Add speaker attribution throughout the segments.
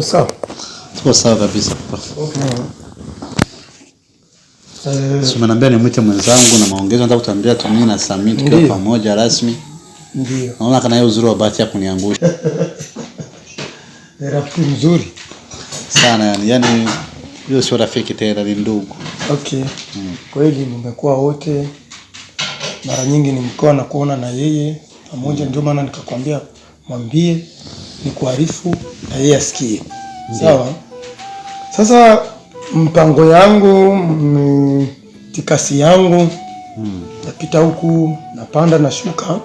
Speaker 1: Sawa.
Speaker 2: Tuko sawa kabisa.
Speaker 1: Okay.
Speaker 2: Nimeambia nimwite mwenzangu na maongezo nataka kutambia tumini na Samit kwa pamoja rasmi.
Speaker 1: Ndio.
Speaker 2: Naona kana yeye uzuri wa bahati ya kuniangusha.
Speaker 1: Ni rafiki mzuri
Speaker 2: sana yani hiyo sio rafiki tena ni ndugu.
Speaker 1: Okay. Kweli nimekuwa wote mara nyingi nimekuwa na kuona na yeye pamoja, ndio maana nikakwambia mwambie ni kuarifu na yeye asikie. Sawa? Sasa mpango yangu, tikasi yangu napita huku napanda na shuka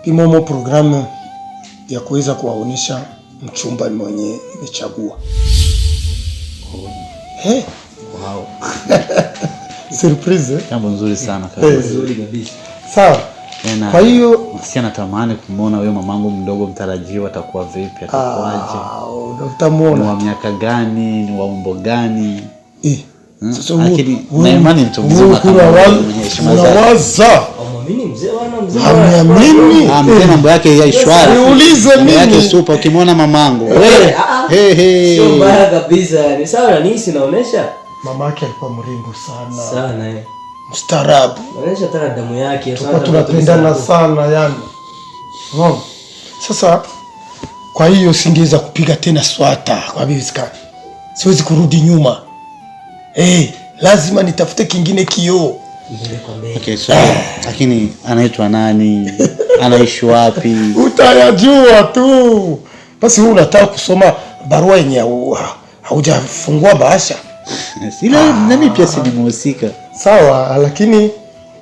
Speaker 1: pimomo programu ya kuweza kuwaonesha mchumba mwenye nimechagua.
Speaker 2: Wow.
Speaker 1: Surprise.
Speaker 2: Jambo nzuri sana kabisa.
Speaker 1: Nzuri kabisa. Sawa. Kwa hiyo
Speaker 2: si natamani kumuona wewe mamangu mdogo mtarajiwa atakuwa vipi, atakuwaje?
Speaker 1: Utamuona.
Speaker 2: Ni wa miaka gani, ni wa umbo gani?
Speaker 1: Sasa
Speaker 2: lakini na imani mtu mzima kama mwenye heshima zake.
Speaker 1: Unawaza.
Speaker 3: Mimi mzee wana mzee.
Speaker 1: Mimi.
Speaker 2: Mzee mambo yake ya shwari.
Speaker 1: Niulize mimi.
Speaker 2: Yake super ukimwona mamangu. Wewe.
Speaker 3: Sio mbaya kabisa. Ni sawa na nini sinaonesha?
Speaker 1: Mamake alikuwa mrembo sana.
Speaker 3: Sana
Speaker 1: mstaarabu.
Speaker 3: Anaonyesha tena damu yake.
Speaker 1: Sasa tunapendana sana yani. Sasa kwa hiyo singeweza kupiga tena swata kwa bibi Skani. Siwezi kurudi nyuma. Lazima nitafute kingine kioo.
Speaker 2: Okay, so lakini anaitwa nani? Anaishi wapi?
Speaker 1: Utayajua tu. Basi wewe unataka kusoma barua yenye haujafungua bahasha.
Speaker 2: Sina nami pia si nimehusika.
Speaker 1: Sawa, lakini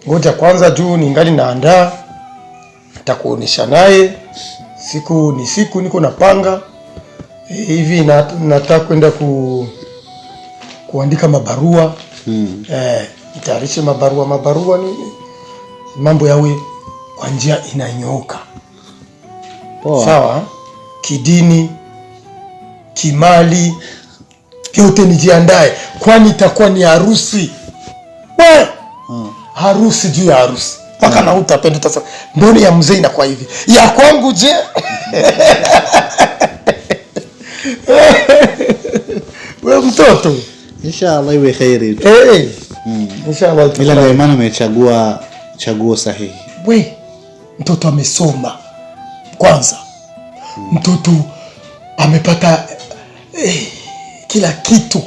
Speaker 1: ngoja kwanza juu ningali naandaa. Nitakuonesha naye siku niko napanga. Hivi nataka kwenda kuandika mabarua. Nitayarishe mabarua nini? Mambo yawe kwa njia inanyooka. Sawa? Kidini, kimali, yote nijiandae kwani itakuwa ni harusi. Harusi juu ya harusi. Paka na utapenda sasa. Mboni ya mzee inakuwa hivi. Ya kwangu je? Wewe mtoto.
Speaker 2: Inshallah iwe khairi.
Speaker 1: Inshallah.
Speaker 2: Ila ndio maana umechagua chaguo sahihi.
Speaker 1: We, mtoto amesoma. Kwanza. Mtoto amepata kila kitu.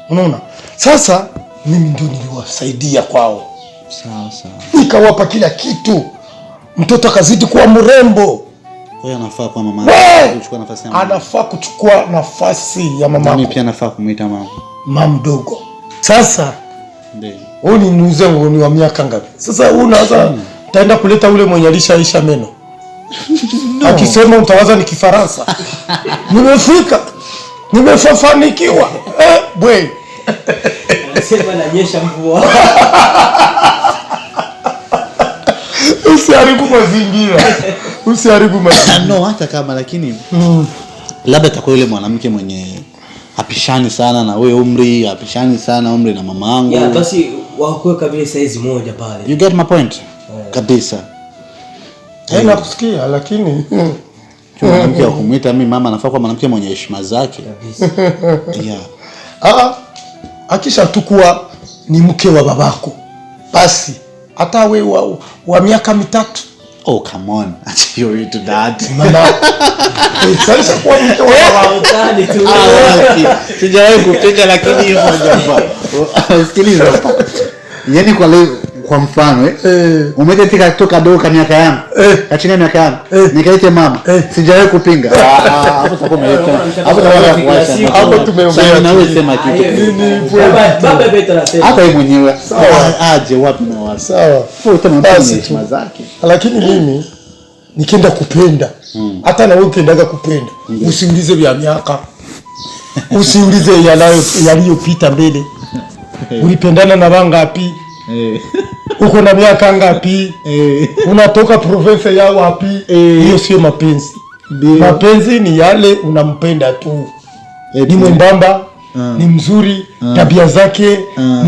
Speaker 1: Unaona? Sasa mimi ndio niliwasaidia kwao.
Speaker 2: Sawa.
Speaker 1: Nikawapa kila kitu. Mtoto akazidi kuwa mrembo.
Speaker 2: Kwa hiyo anafaa kwa mama kuchukua nafasi ya mama.
Speaker 1: Anafaa kuchukua nafasi ya mama.
Speaker 2: Mimi pia nafaa kumuita mama.
Speaker 1: Mama mdogo. Sasa
Speaker 2: ndio.
Speaker 1: Wewe ni mzee ni wa miaka ngapi? Sasa unaanza taenda kuleta ule mwenye alishaisha meno. No. Akisema utawaza ni Kifaransa. Nimefika. Nimefanikiwa. Bwe.
Speaker 3: Anasema ananyesha mvua.
Speaker 1: Usiharibu mazingira.
Speaker 2: No, hata kama lakini labda atakuwa yule mwanamke mwenye hapishani sana na wewe umri, hapishani sana umri na mamangu.
Speaker 3: Ya basi wakoe kabisa size moja pale.
Speaker 2: You get my point? Kabisa.
Speaker 1: Nakusikia lakini
Speaker 2: mwanamke wa kumuita mimi mama anafaa kuwa mwanamke mwenye heshima zake.
Speaker 3: Kabisa.
Speaker 1: Akisha tukua ni mke wa babako. Basi hata wewe wa miaka 3.
Speaker 2: Oh come on. You're into that.
Speaker 1: Mama. Sasa kwa mke wa babako
Speaker 3: tu.
Speaker 2: Sijawahi kupenda lakini hiyo moja. Sikiliza hapa. Yaani kwa mfano umetetika kutoka doka miaka yangu kachini miaka yangu nikaite mama sijawahi kupinga hapo sasa
Speaker 1: hapo tumeongea
Speaker 2: na wewe sema kitu
Speaker 3: baba beto anasema
Speaker 2: hata yeye mwenyewe aje wapi na wapi. Sawa basi heshima zake, lakini mimi nikienda kupenda hata na wewe ukiendaga kupenda usiulize vya miaka usiulize yaliyopita mbele. Ulipendana na wangapi? Uko na miaka ngapi? Unatoka province ya wapi? Hiyo sio mapenzi. Mapenzi ni yale unampenda tu. Ni mwembamba, ni mzuri, tabia zake,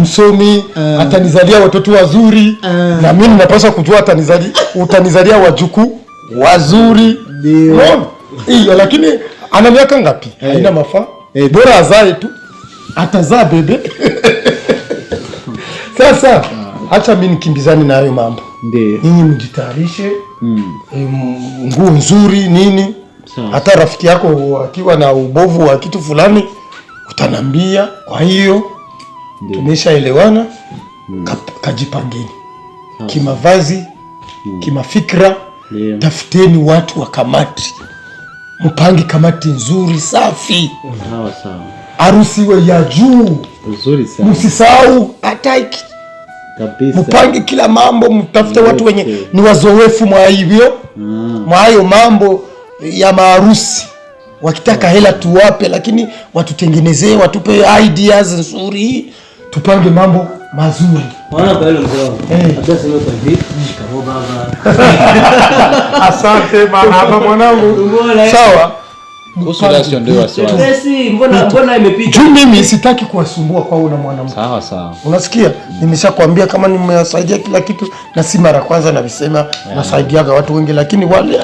Speaker 2: msomi, atanizalia watoto wazuri, na mimi napaswa kujua utanizalia wajukuu wazuri. Hiyo lakini Ana miaka ngapi? Haina mafaa. Bora azae tu. Atazaa bebe. Sasa acha mimi nikimbizane na hayo mambo.
Speaker 4: Ndio.
Speaker 2: Ninyi mjitayarishe. Nguo nzuri nini? Hata rafiki yako akiwa na ubovu wa kitu fulani utanambia. Kwa hiyo tumeshaelewana. Kajipangeni. Kimavazi, kimafikra, tafuteni watu wa kamati. Mpange kamati nzuri safi.
Speaker 4: Sawa.
Speaker 2: Harusi iwe ya juu.
Speaker 4: Nzuri sana.
Speaker 2: Msisahau ataiki.
Speaker 4: Kabisa.
Speaker 2: Mpange kila mambo, mtafute watu wenye ni wazoefu mwa hivyo. Mwa hayo mambo ya maharusi. Wakitaka hela tuwape, lakini watutengenezee, watupe ideas nzuri. Tupange mambo mazuri.
Speaker 3: Bwana kwa ile mzee wangu. Labda sema kwa hivi, shikamoo baba.
Speaker 2: Asante baba mwanangu. Sawa.
Speaker 4: Kuhusu rasio ndio wasiwasi.
Speaker 3: Mbona imepita?
Speaker 2: Juu mimi sitaki kuwasumbua kwa una mwanamke.
Speaker 4: Sawa.
Speaker 2: Unasikia? Nimeshakwambia kama nimewasaidia kila kitu na si mara kwanza na visema nasaidiaga watu wengi, lakini wale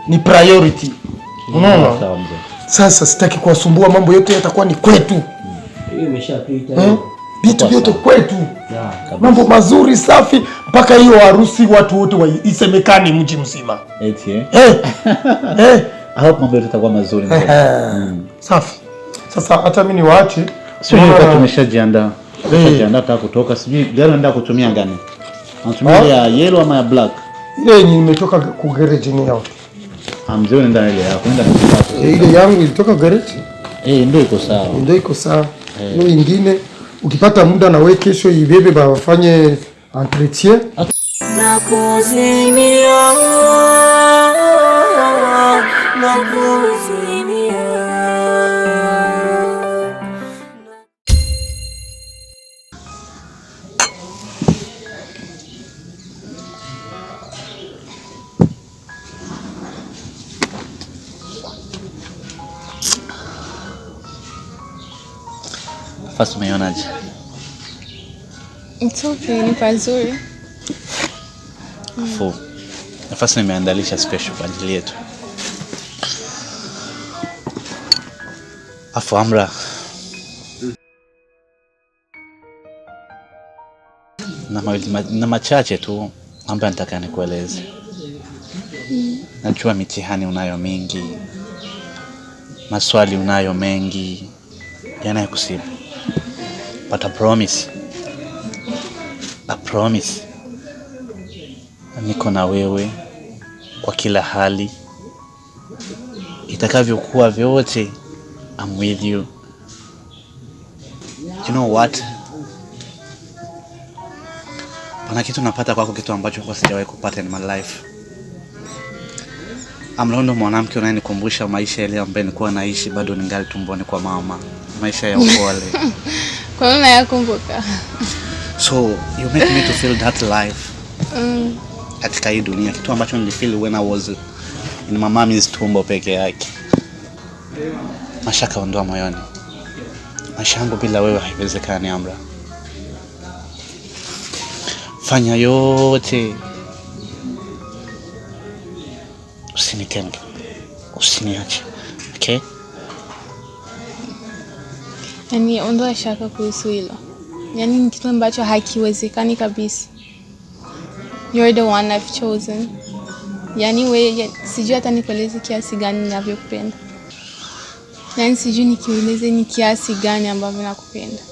Speaker 2: ni priority. Unaona? Sasa sitaki kuwasumbua, mambo yote yatakuwa ni kwetu.
Speaker 3: Hiyo imeshapita.
Speaker 2: Vitu vyote kwetu. Mambo mazuri safi mpaka hiyo harusi watu wote isemekane mji mzima.
Speaker 4: Eti hapo mambo yatakuwa mazuri.
Speaker 2: Safi. Sasa hata mimi niwaache.
Speaker 4: Sio kwa tumeshajiandaa. Tumeshajiandaa ta kutoka. Sijui gari unaenda kutumia gani? Unatumia ya yellow ama ya black?
Speaker 2: Ile yenye imetoka ku garage ni yao.
Speaker 4: Mzee unaenda ile ya kwenda kupata.
Speaker 2: Ile yangu ilitoka garage?
Speaker 4: Ndio iko sawa.
Speaker 2: Ndio iko sawa. Hiyo nyingine ukipata muda na wewe kesho ibebe bafanye entretien.
Speaker 4: First umeionaje?
Speaker 5: It's okay, ni pazuri.
Speaker 4: First nimeandalisha special kwa ajili yetu. Afu Amra. Na machache tu ambayo nataka nikueleze. Najua mitihani unayo mingi. Maswali unayo mengi. Yanayokusibu. But I promise niko na wewe kwa kila hali. Itakavyokuwa vyote, I'm with you. You know what? Pana kitu napata kwako, kitu ambacho kwa sijawahi kupata in my life. Amlondo mwanamke unayenikumbusha maisha yale ambayo nilikuwa naishi bado ningali tumboni kwa mama. Maisha ya upole.
Speaker 5: Kwa nini nayakumbuka?
Speaker 4: So you make me to feel that life. Katika hii dunia, kitu ambacho nilifeel when I was in my mommy's tumbo peke yake. Mashaka ondoa moyoni. Maisha yangu bila wewe haiwezekani, Amra. Fanya yote. Usinitenge. Usiniache. Okay?
Speaker 5: Yaani ondoa shaka kuhusu hilo. Yaani ni kitu ambacho hakiwezekani kabisa. You're the one I've chosen. Yaani wewe sijui hata nikueleze kiasi gani ninavyokupenda. Yaani sijui nikieleze ni kiasi gani ambavyo nakupenda.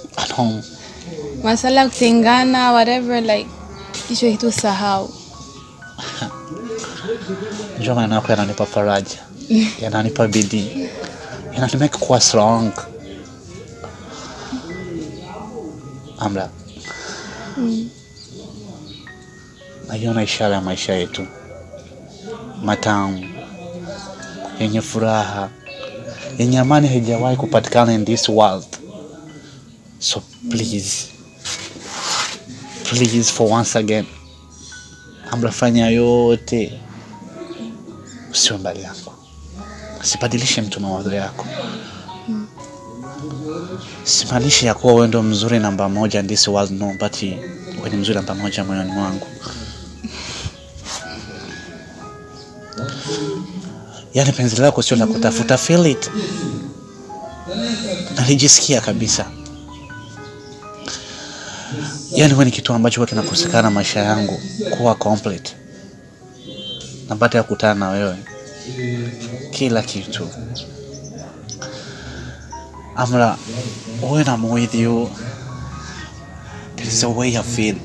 Speaker 5: Masala kutengana whatever, like hicho kitu sahau.
Speaker 4: Njoo maana yako yananipa faraja. Yananipa bidii. Yananimeka kuwa strong. Amra. Naiona ishara ya maisha yetu. Matamu. Yenye furaha. Yenye amani haijawahi kupatikana in this world. So please. Please for once again. Amra, fanya yote. Usiwe mbali yangu. Usibadilishe mtu mawazo yako. Simaanishi ya kuwa wewe ndo mzuri namba moja in this world, no, but wewe ni mzuri namba moja moyoni mwangu. Yani penzi lako sio la kutafuta, feel it. Nalijisikia kabisa. Yani wewe ni kitu ambacho kinakosekana maisha yangu kuwa complete. Na baada ya kukutana na wewe, kila kitu. Amra, when I'm with you, there's a way I feel.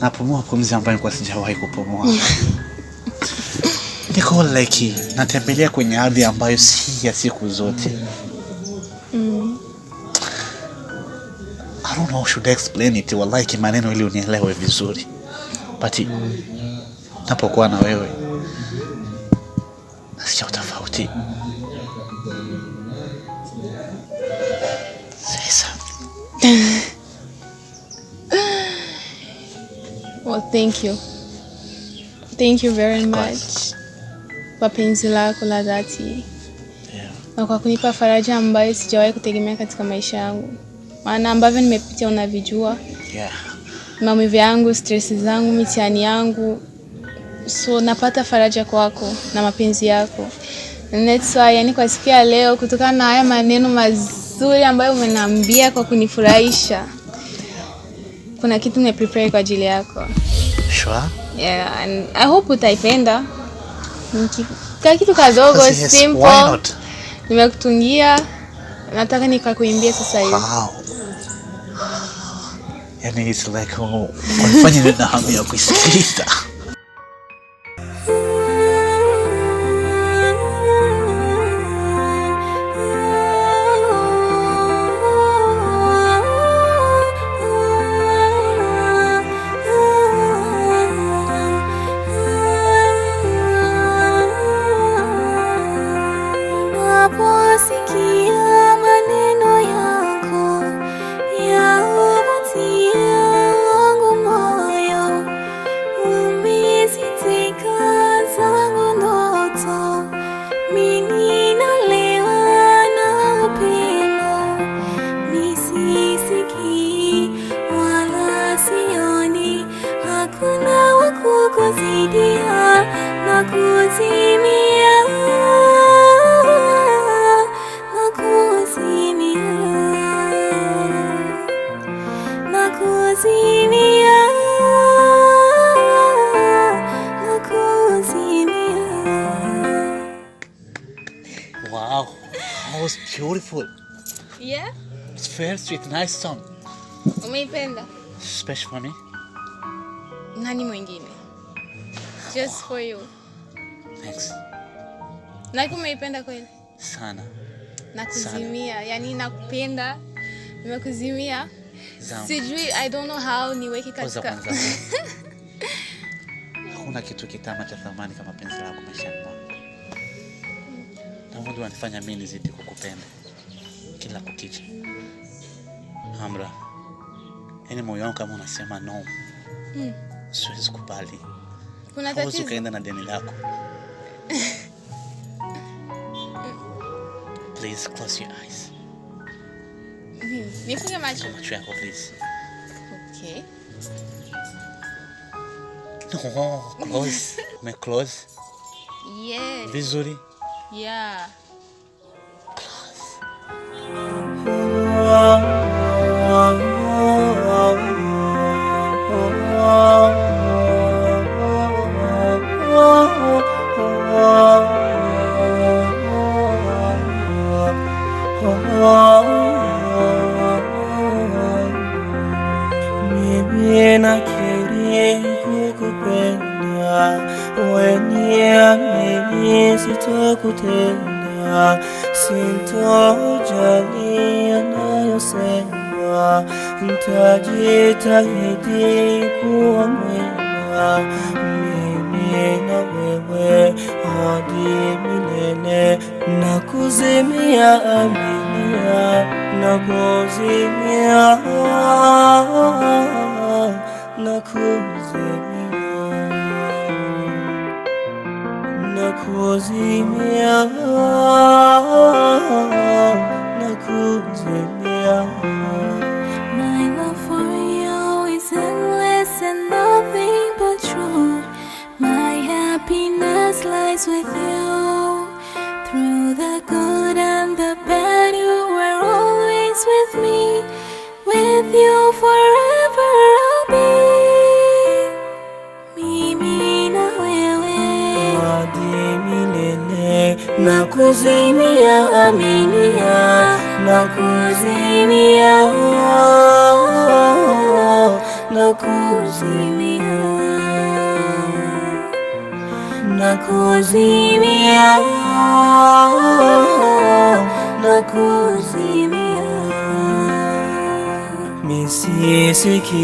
Speaker 4: Napumua pumzi ambayo kwa sijawahi kupumua. Niko like natembelea kwenye ardhi ambayo si ya siku zote. I don't know should I explain it, wallahi kimaneno ili unielewe vizuri. But napokuwa na wewe nasikia tofauti. Sasa.
Speaker 5: Well, thank you. Thank you very much. Kwa penzi lako la dhati. Na kwa kunipa faraja ambayo sijawahi kutegemea katika maisha yangu. Maana ambavyo nimepitia unavijua. Maumivu yangu, stress zangu, mitihani yangu. So napata faraja kwako na mapenzi yako. And that's why yani kwa siku ya leo kutokana na haya maneno mazuri ambayo umeniambia kwa kunifurahisha. Kuna kitu nimeprepare kwa ajili yako.
Speaker 4: Sure?
Speaker 5: Yeah, and I hope utaipenda. Kitu kadogo,
Speaker 4: yes,
Speaker 5: simple.
Speaker 4: Why not?
Speaker 5: Nimekutungia. Nataka nikakuimbia sasa hivi.
Speaker 4: Wow. Yani it's like unafanya nini na hamu ya kusikiliza. Wow, that was beautiful.
Speaker 5: Yeah?
Speaker 4: It's very sweet, nice song.
Speaker 5: Umeipenda?
Speaker 4: Special for me.
Speaker 5: Nani mwingine? Just for you.
Speaker 4: Thanks.
Speaker 5: Like umeipenda kweli?
Speaker 4: Sana.
Speaker 5: Nakuzimia, yani nakupenda. Nimekuzimia. Sijui, I don't know how niweke katika.
Speaker 4: Hakuna kitu kitamu cha thamani kama penzi lako maishani mwangu. Na Mungu anifanya mimi nizidi kukupenda kila kukicha. Amra, yani moyo wangu kama unasema no. Siwezi kubali.
Speaker 5: Kuna tatizo.
Speaker 4: Ukaenda na deni lako. Please close your eyes.
Speaker 5: Nifunge macho.
Speaker 4: Macho yako please.
Speaker 5: Okay.
Speaker 4: No, close. Me close.
Speaker 5: Yes.
Speaker 4: Vizuri.
Speaker 5: Yeah.
Speaker 3: Mimi nakiri kukupenda, wewe sitokutenda, sintojali yanayosema, nitajitahidi kuwa mwema, mimi na wewe hadi milele, nakuzimia aminia, nakuzimia, nakuzimia, nakuzimia, nakuzimia.
Speaker 6: My love for you is endless and nothing but true. My happiness happiness lies with you. Through the good and the bad, you were always with me. With you forever I'll be. Mimi na wewe hadi milele. Nakuzimia, aminia. Nakuzimia, nakuzimia, nakuzimia, nakuzimia.
Speaker 3: Misisikii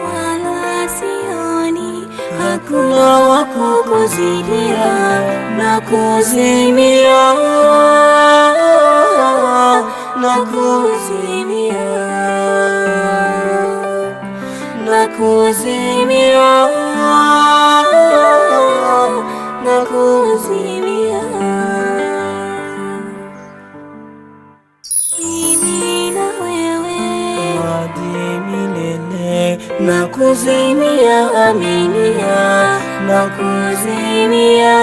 Speaker 6: Wala sioni, hakuna wa kukuzidia. Nakuzimia, nakuzimia, nakuzimia, nakuzimia. Mimi na wewe
Speaker 3: hadi milele.
Speaker 6: nakuzimia, aminia. Nakuzimia,